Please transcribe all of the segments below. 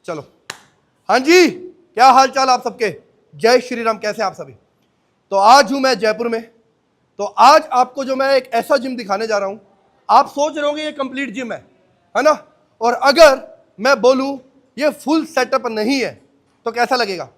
चलो, हाँ जी, क्या हाल चाल आप सबके? जय श्री राम। कैसे आप सभी? तो आज हूं मैं जयपुर में। तो आज आपको जो मैं एक ऐसा जिम दिखाने जा रहा हूं, आप सोच रहे होंगे ये कंप्लीट जिम है ना? और अगर मैं बोलूं ये फुल सेटअप नहीं है तो कैसा लगेगा?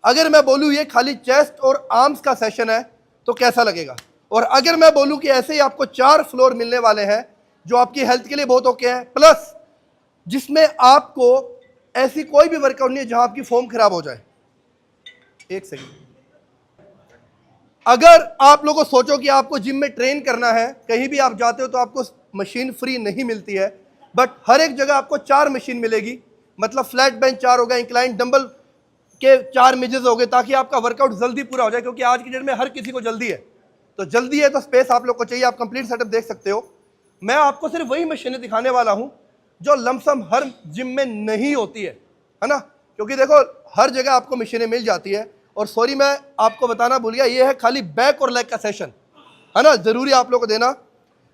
अगर मैं बोलूं ये खाली चेस्ट और आर्म्स का सेशन है तो कैसा लगेगा? और अगर मैं बोलूं कि ऐसे ही आपको 4 फ्लोर मिलने वाले हैं जो आपकी हेल्थ के लिए बहुत ओके है, प्लस जिसमें आपको ऐसी कोई भी वर्कआउट नहीं है जहां आपकी फॉर्म खराब हो जाए। एक सेकंड, अगर आप लोगों को सोचो कि आपको जिम में ट्रेन करना है, कहीं भी आप जाते हो तो आपको मशीन फ्री नहीं मिलती है, बट हर एक जगह आपको 4 मशीन मिलेगी। मतलब फ्लैट बेंच 4 हो गए, इंक्लाइन डंबल के 4 मेजेस हो गए, ताकि आपका वर्कआउट जल्दी पूरा हो जाए, क्योंकि आज की डेट में हर किसी को जल्दी है। तो जल्दी है तो स्पेस आप लोग को चाहिए, आप कंप्लीट सेटअप देख सकते हो। मैं आपको सिर्फ वही मशीनें दिखाने वाला हूं जो लमसम हर जिम में नहीं होती है ना? क्योंकि देखो हर जगह आपको मशीनें मिल जाती है। और सॉरी, मैं आपको बताना भूल गया, ये है खाली बैक और लेग का सेशन, है ना? जरूरी आप लोग को देना।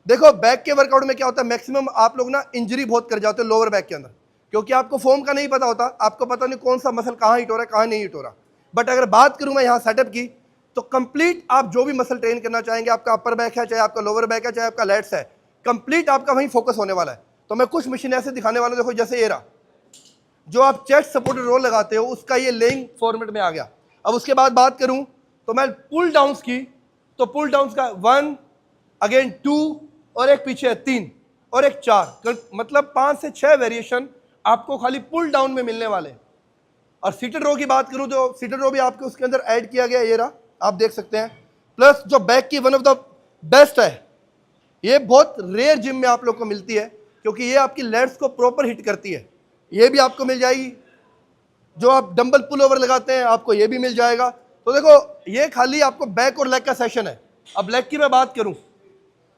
देखो बैक के वर्कआउट में क्या होता है, मैक्सिमम आप लोग ना इंजरी बहुत कर जाते हो लोअर बैक के अंदर, क्योंकि आपको फॉर्म का नहीं पता होता, आपको पता नहीं कौन सा मसल कहाँ हिट हो रहा है, कहाँ नहीं हिट हो रहा। बट अगर बात करूँ मैं यहाँ सेटअप की, तो कंप्लीट आप जो भी मसल ट्रेन करना चाहेंगे, आपका अपर बैक है, चाहे आपका लोअर बैक है, चाहे आपका लैट्स है, कंप्लीट आपका वहीं फोकस होने वाला है। तो मैं कुछ मशीन ऐसे दिखाने वाला हूं, देखो जैसे ये रहा, जो आप चेस्ट सपोर्टेड रोल लगाते हो उसका ये लेइंग फॉर्मेट में आ गया। अब उसके बाद बात करूं तो मैं पुल डाउन्स की, तो पुल डाउन्स का 1 अगेन 2 और एक पीछे है 3 और एक 4, मतलब 5 से 6 वेरिएशन आपको खाली पुल डाउन में मिलने वाले। और सीटेड रो की बात करूं तो सीटेड रो भी आपके उसके अंदर ऐड किया गया, ये रहा, आप देख सकते हैं। प्लस जो बैक की वन ऑफ द बेस्ट है, ये बहुत रेयर जिम में आप लोग को मिलती है, क्योंकि ये आपकी लेग्स को प्रॉपर हिट करती है। ये भी आपको मिल जाएगी। जो आप डंबल पुल ओवर लगाते हैं आपको ये भी मिल जाएगा। तो देखो ये खाली आपको बैक और लेग का सेशन है। अब लेग की मैं बात करूं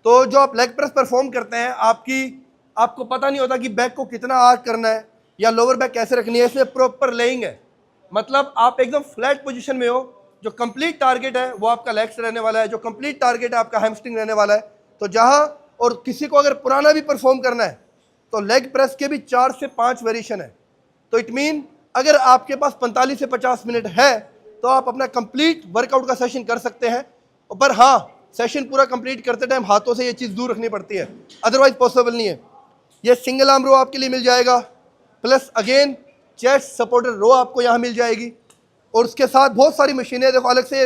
तो जो आप लेग प्रेस परफॉर्म करते हैं, आपको पता नहीं होता कि बैक को कितना आर्च करना है या लोअर बैक कैसे रखनी है, इसमें प्रॉपर लेइंग है। मतलब आप एकदम फ्लैट पोजीशन में हो। जो कंप्लीट टारगेट है वो आपका लेग्स रहने वाला है, जो कंप्लीट टारगेट है आपका हैमस्ट्रिंग रहने वाला है। तो जहां, और किसी को अगर पुराना भी परफॉर्म करना है तो लेग प्रेस के भी 4 से 5 वेरिएशन है। तो इट मीन अगर आपके पास 45 से 50 मिनट है तो आप अपना कंप्लीट वर्कआउट का सेशन कर सकते हैं। पर हाँ, सेशन पूरा कंप्लीट करते टाइम हाथों से ये चीज़ दूर रखनी पड़ती है, अदरवाइज पॉसिबल नहीं है। ये सिंगल आर्म रो आपके लिए मिल जाएगा, प्लस अगेन चेस्ट सपोर्टेड रो आपको यहाँ मिल जाएगी। और उसके साथ बहुत सारी मशीनें, देखो अलग से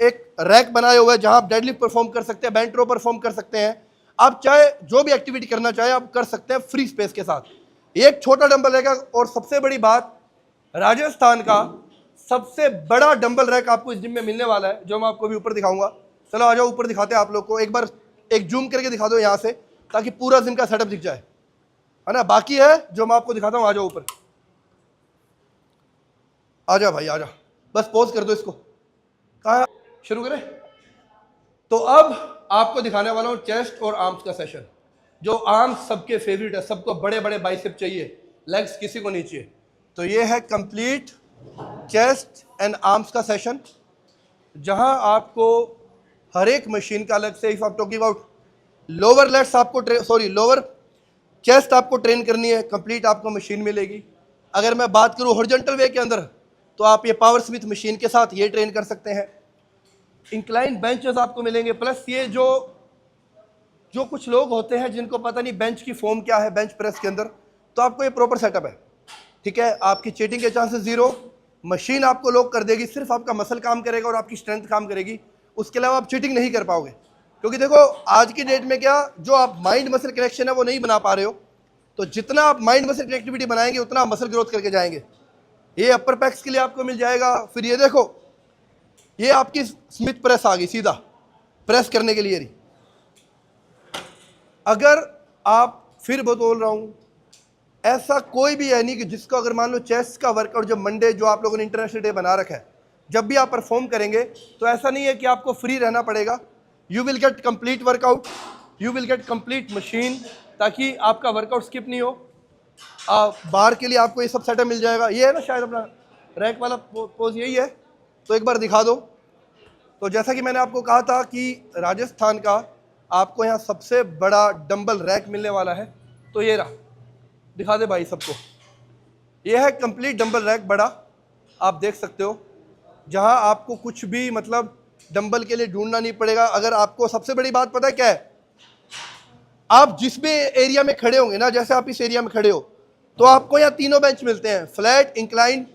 एक रैक बनाए हुए हैं जहाँ आप डेडलिफ्ट परफॉर्म कर सकते हैं, बेंच रो परफॉर्म कर सकते हैं। आप चाहे जो भी एक्टिविटी करना चाहे आप कर सकते हैं फ्री स्पेस के साथ। एक छोटा डंबल रहेगा, और सबसे बड़ी बात, राजस्थान का सबसे बड़ा डंबल रैक आपको इस जिम में मिलने वाला है, जो मैं आपको भी ऊपर दिखाऊंगा। चलो आ जाओ ऊपर दिखाते हैं आप लोग को, एक बार एक जूम करके दिखा दो यहाँ से, ताकि पूरा जिम का सेटअप दिख जाए, है ना? बाकी है जो मैं आपको दिखाता हूँ, आ जाओ ऊपर, आ जाओ भाई आ जाओ, बस पॉज कर दो इसको। कहाँ शुरू करें? तो अब आपको दिखाने वाला हूँ चेस्ट और आर्म्स का सेशन। जो आर्म्स सबके फेवरेट है, सबको बड़े बड़े बाइसेप चाहिए, लेग्स किसी को नहीं चाहिए। तो ये है कंप्लीट चेस्ट एंड आर्म्स का सेशन, जहां आपको हर एक मशीन का अलग से, इफ आप टॉकिंग अबाउट लोअर लेग्स आपको लोअर चेस्ट आपको ट्रेन करनी है, कंप्लीट आपको मशीन मिलेगी। अगर मैं बात करूं हॉरिजॉन्टल वे के अंदर, तो आप ये पावर स्मिथ मशीन के साथ ये ट्रेन कर सकते हैं। इंक्लाइन बेंचेस आपको मिलेंगे, प्लस ये जो कुछ लोग होते हैं जिनको पता नहीं बेंच की फॉर्म क्या है बेंच प्रेस के अंदर, तो आपको ये प्रॉपर सेटअप है, ठीक है? आपकी चीटिंग के चांसेस जीरो, मशीन आपको लॉक कर देगी, सिर्फ आपका मसल काम करेगा और आपकी स्ट्रेंथ काम करेगी, उसके अलावा आप चीटिंग नहीं कर पाओगे। क्योंकि देखो आज की डेट में क्या, जो आप माइंड मसल कनेक्शन है वो नहीं बना पा रहे हो, तो जितना आप माइंड मसल कनेक्टिविटी बनाएंगे उतना आप मसल ग्रोथ करके जाएंगे। ये अपर पैक्स के लिए आपको मिल जाएगा। फिर ये देखो, ये आपकी स्मिथ प्रेस आ गई, सीधा प्रेस करने के लिए रही। अगर आप, फिर बोल रहा हूँ, ऐसा कोई भी है नहीं कि जिसको, अगर मान लो चेस्ट का वर्कआउट जो मंडे जो आप लोगों ने इंटरनेशनल डे बना रखा है, जब भी आप परफॉर्म करेंगे तो ऐसा नहीं है कि आपको फ्री रहना पड़ेगा। You will get complete workout, you will get complete machine, ताकि आपका वर्कआउट स्किप नहीं हो। बार के लिए आपको ये सब सेटअप मिल जाएगा। ये है ना शायद अपना रैक वाला पोज, यही है, तो एक बार दिखा दो। तो जैसा कि मैंने आपको कहा था कि राजस्थान का आपको यहाँ सबसे बड़ा डंबल रैक मिलने वाला है, तो ये रहा, दिखा दे भाई सबको। ये है कंप्लीट डंबल रैक बड़ा, आप देख सकते हो, जहां आपको कुछ भी मतलब डंबल के लिए ढूंढना नहीं पड़ेगा। अगर आपको सबसे बड़ी बात पता है क्या है, आप जिस भी एरिया में खड़े होंगे ना, जैसे आप इस एरिया में खड़े हो, तो आपको यहाँ तीनों बेंच मिलते हैं, फ्लैट, इंक्लाइन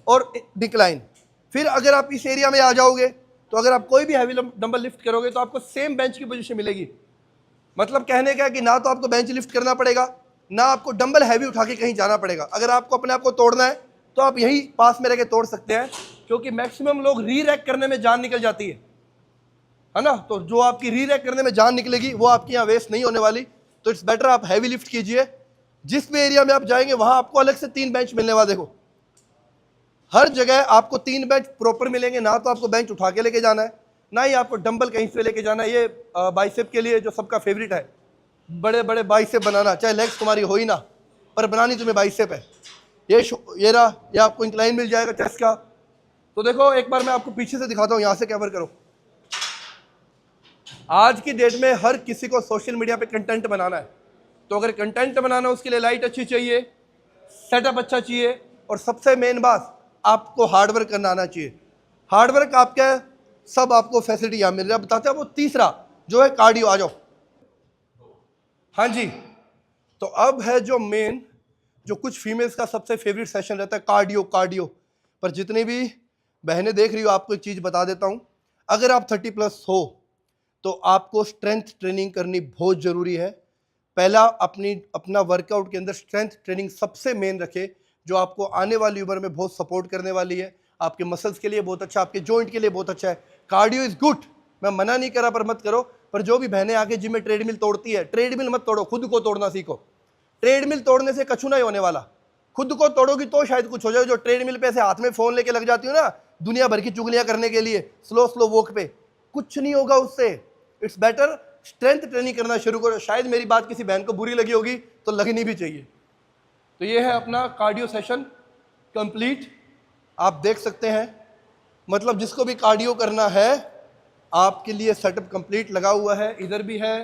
और डिक्लाइन। फिर अगर आप इस एरिया में आ जाओगे तो अगर आप कोई भी हैवी डंबल लिफ्ट करोगे तो आपको सेम बेंच की पोजीशन मिलेगी। मतलब कहने का है कि ना तो आपको बेंच लिफ्ट करना पड़ेगा, ना आपको डंबल हैवी उठा के कहीं जाना पड़ेगा। अगर आपको अपने आप को तोड़ना है तो आप यही पास में रह के तोड़ सकते हैं, क्योंकि मैक्सिमम लोग री रैक करने में जान निकल जाती है ना। तो जो आपकी री रैक करने में जान निकलेगी वो आपकी यहाँ वेस्ट नहीं होने वाली। तो इट्स बेटर आप हैवी लिफ्ट कीजिए। जिस भी एरिया में आप जाएंगे वहां आपको अलग से 3 बेंच मिलने वाले। देखो हर जगह आपको 3 बेंच प्रॉपर मिलेंगे। ना तो आपको बेंच उठा के लेके जाना है, ना ही आपको डंबल कहीं से लेके जाना है। ये बाइसेप के लिए जो सबका फेवरेट है, बड़े बड़े बाइसेप बनाना, चाहे लेग्स तुम्हारी हो ही ना, पर बनानी तुम्हें बाइसेप है। ये रहा, ये आपको इंक्लाइन मिल जाएगा चेस्ट का। तो देखो एक बार मैं आपको पीछे से दिखाता हूँ, यहाँ से कवर करो। आज की डेट में हर किसी को सोशल मीडिया पे कंटेंट बनाना है। तो अगर कंटेंट बनाना है उसके लिए लाइट अच्छी चाहिए, सेटअप अच्छा चाहिए, और सबसे मेन बात आपको हार्डवर्क करना आना चाहिए। हार्डवर्क आपका सब आपको फैसिलिटी यहाँ मिल रहा है। बताते हैं वो तीसरा जो है कार्डियो। आ जाओ। हाँ जी, तो अब है जो मेन, जो कुछ फीमेल्स का सबसे फेवरेट सेशन रहता है, कार्डियो। कार्डियो पर जितनी भी बहनें देख रही हो, आपको एक चीज़ बता देता हूँ, अगर आप 30+ हो तो आपको स्ट्रेंथ ट्रेनिंग करनी बहुत ज़रूरी है। पहला अपना वर्कआउट के अंदर स्ट्रेंथ ट्रेनिंग सबसे मेन रखे, जो आपको आने वाली उम्र में बहुत सपोर्ट करने वाली है। आपके मसल्स के लिए बहुत अच्छा, आपके जॉइंट के लिए बहुत अच्छा है। कार्डियो इज़ गुड, मैं मना नहीं करा, पर मत करो। पर जो भी बहनें आके जिम में ट्रेडमिल तोड़ती है, ट्रेडमिल मत तोड़ो, खुद को तोड़ना सीखो। ट्रेडमिल तोड़ने से कछु नहीं होने वाला, खुद को तोड़ोगी तो शायद कुछ हो जाए। जो ट्रेडमिल पे ऐसे हाथ में फ़ोन लेके लग जाती हो ना, दुनिया भर की चुगलियाँ करने के लिए, स्लो स्लो वॉक पे, कुछ नहीं होगा उससे। इट्स बेटर स्ट्रेंथ ट्रेनिंग करना शुरू करो। शायद मेरी बात किसी बहन को बुरी लगी होगी, तो लगनी भी चाहिए। तो ये है अपना कार्डियो सेशन कंप्लीट, आप देख सकते हैं। मतलब जिसको भी कार्डियो करना है, आपके लिए सेटअप कंप्लीट लगा हुआ है। इधर भी है,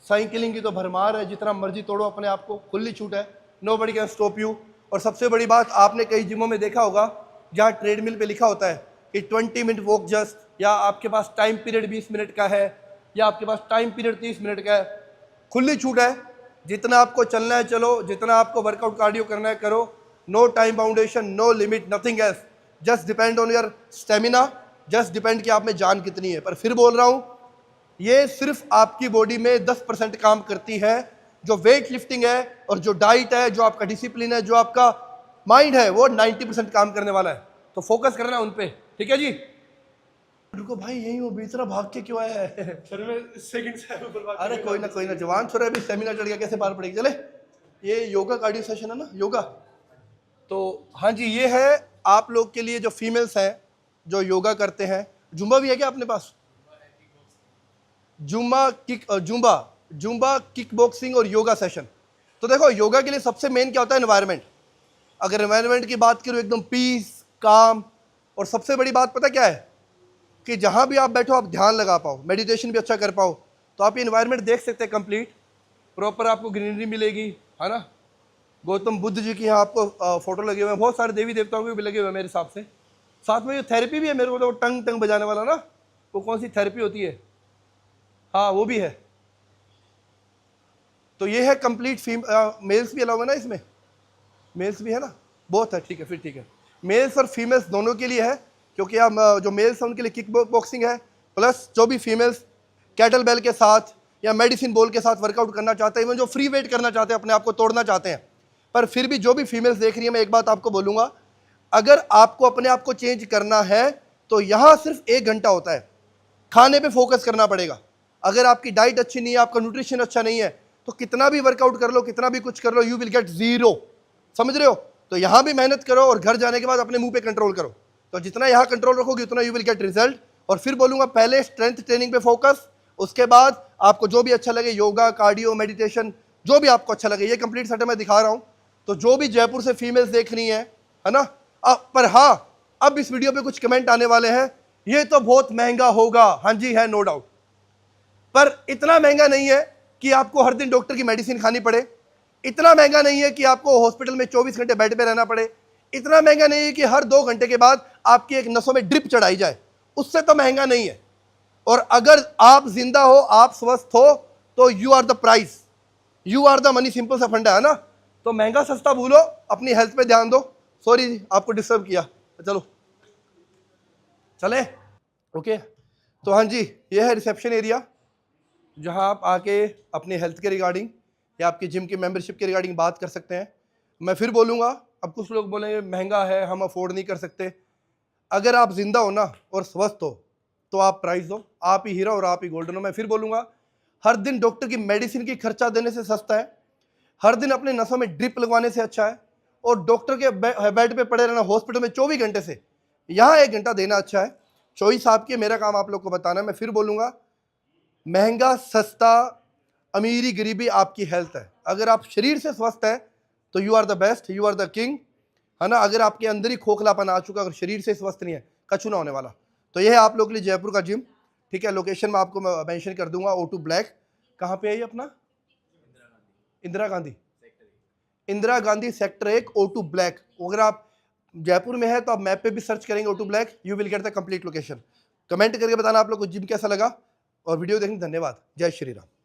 साइकिलिंग की तो भरमार है, जितना मर्जी तोड़ो अपने आप को, खुली छूट है, nobody can stop you. और सबसे बड़ी बात, आपने कई जिमों में देखा होगा जहाँ ट्रेडमिल पे लिखा होता है कि 20 मिनट वॉक जस्ट, या आपके पास टाइम पीरियड 20 मिनट का है, या आपके पास टाइम पीरियड 30 मिनट का है। खुली छूट है, जितना आपको चलना है चलो, जितना आपको वर्कआउट कार्डियो करना है करो। No time boundation, no limit, nothing else, just depend on your stamina, just depend कि आप में जान कितनी है। पर फिर बोल रहा हूँ, ये सिर्फ आपकी बॉडी में 10% काम करती है। जो वेट लिफ्टिंग है और जो डाइट है, जो आपका डिसिप्लिन है, जो आपका माइंड है, वो 90% काम करने वाला है। तो फोकस करना उन पे, ठीक है जी। रुको भाई, यही हो, बीच भाग के क्यों आया है? सर मैं सेकंड से ऊपर भाग अरे कोई ना, जवान छोरा अभी स्टेमिना चढ़ गया, कैसे पार पड़ेगी। चले, ये योगा कार्डियो सेशन है ना, योगा। तो हाँ जी, ये है आप लोग के लिए जो फीमेल्स हैं जो योगा करते हैं। जुम्बा भी है क्या अपने पास? जुम्बा किक बॉक्सिंग और योगा सेशन। तो देखो, योगा के लिए सबसे मेन क्या होता है? एनवायरनमेंट। अगर एनवायरनमेंट की बात करूँ, एकदम पीस, काम, और सबसे बड़ी बात पता क्या है, कि जहाँ भी आप बैठो आप ध्यान लगा पाओ, मेडिटेशन भी अच्छा कर पाओ। तो आप ये एनवायरनमेंट देख सकते हैं, कंप्लीट प्रॉपर आपको ग्रीनरी मिलेगी, है ना। गौतम बुद्ध जी की यहाँ आपको फोटो लगे हुए हैं, बहुत सारे देवी देवताओं के भी लगे हुए हैं मेरे हिसाब से। साथ में ये थेरेपी भी है, मेरे को तो टंग टंग बजाने वाला ना, वो कौन सी थेरेपी होती है, हाँ वो भी है। तो ये है कंप्लीट मेल्स भी अलाउ है ना इसमें, मेल्स भी है ना, बहुत है, ठीक है, फिर ठीक है। मेल्स और फीमेल्स दोनों के लिए है, क्योंकि आप जो मेल्स हैं उनके लिए किक बॉक्सिंग है, प्लस जो भी फीमेल्स कैटल बेल के साथ या मेडिसिन बॉल के साथ वर्कआउट करना चाहते हैं, इवन जो फ्री वेट करना चाहते हैं, अपने आप को तोड़ना चाहते हैं। पर फिर भी जो भी फीमेल्स देख रही है, मैं एक बात आपको बोलूँगा, अगर आपको अपने आप को चेंज करना है तो यहाँ सिर्फ 1 घंटा होता है, खाने पे फोकस करना पड़ेगा। अगर आपकी डाइट अच्छी नहीं है, आपका न्यूट्रिशन अच्छा नहीं है, तो कितना भी वर्कआउट कर लो, कितना भी कुछ कर लो, यू विल गेट जीरो। समझ रहे हो? तो यहाँ भी मेहनत करो और घर जाने के बाद अपने मुंह पे कंट्रोल करो। तो जितना यहाँ कंट्रोल रखोगे उतना यू विल गेट रिजल्ट। और फिर बोलूँगा, पहले स्ट्रेंथ ट्रेनिंग पे फोकस, उसके बाद आपको जो भी अच्छा लगे, योगा, कार्डियो, मेडिटेशन, जो भी आपको अच्छा लगे। ये कंप्लीट सेटअप मैं दिखा रहा हूँ। तो जो भी जयपुर से फीमेल्स देख रही है ना, पर हाँ, अब इस वीडियो पे कुछ कमेंट आने वाले हैं, ये तो बहुत महंगा होगा। हाँ जी है, नो डाउट, पर इतना महंगा नहीं है कि आपको हर दिन डॉक्टर की मेडिसिन खानी पड़े। इतना महंगा नहीं है कि आपको हॉस्पिटल में 24 घंटे बेड पे रहना पड़े, इतना महंगा नहीं है कि हर 2 घंटे के बाद आपकी एक नसों में ड्रिप चढ़ाई जाए, उससे तो महंगा नहीं है। और अगर आप जिंदा हो, आप स्वस्थ हो, तो you are the price, you are the money, simple सा फंडा है ना। तो महंगा सस्ता भूलो, अपनी हेल्थ पे ध्यान दो। सॉरी आपको डिस्टर्ब किया, चलो चले ओके। तो हाँ जी, ये है रिसेप्शन एरिया, जहाँ आप आके अपनी हेल्थ के रिगार्डिंग या आपकी जिम की मेंबरशिप के रिगार्डिंग बात कर सकते हैं। मैं फिर बोलूँगा, अब कुछ लोग बोलेंगे महंगा है, हम अफोर्ड नहीं कर सकते। अगर आप जिंदा हो ना और स्वस्थ हो तो आप प्राइस दो, आप ही हीरो और आप ही गोल्डन हो। मैं फिर बोलूँगा, हर दिन डॉक्टर की मेडिसिन की खर्चा देने से सस्ता है, हर दिन अपने नसों में ड्रिप लगवाने से अच्छा है, और डॉक्टर के बेड पे पड़े रहना हॉस्पिटल में 24 घंटे से यहाँ 1 घंटा देना अच्छा है। चॉइस आपकी है, मेरा काम आप लोग को बताना है। मैं फिर बोलूँगा, महंगा सस्ता, अमीरी गरीबी आपकी हेल्थ है। अगर आप शरीर से स्वस्थ हैं तो you are the best, you are the king, है ना। अगर आपके अंदर ही खोखलापन आ चुका, अगर शरीर से स्वस्थ नहीं है, कछु ना होने वाला। तो यह है आप लोग के लिए जयपुर का जिम, ठीक है। लोकेशन में आपको मेंशन कर दूंगा, O2 ब्लैक। कहाँ पे है ये अपना? Indira Gandhi, Indira Gandhi sector 1 O2 black. अगर आप जयपुर में है तो आप मैप पे भी सर्च करेंगे O2 black, you will get the complete location. Comment करके बताना आप लोग को जिम कैसा लगा, और वीडियो देखने धन्यवाद। जय श्री राम।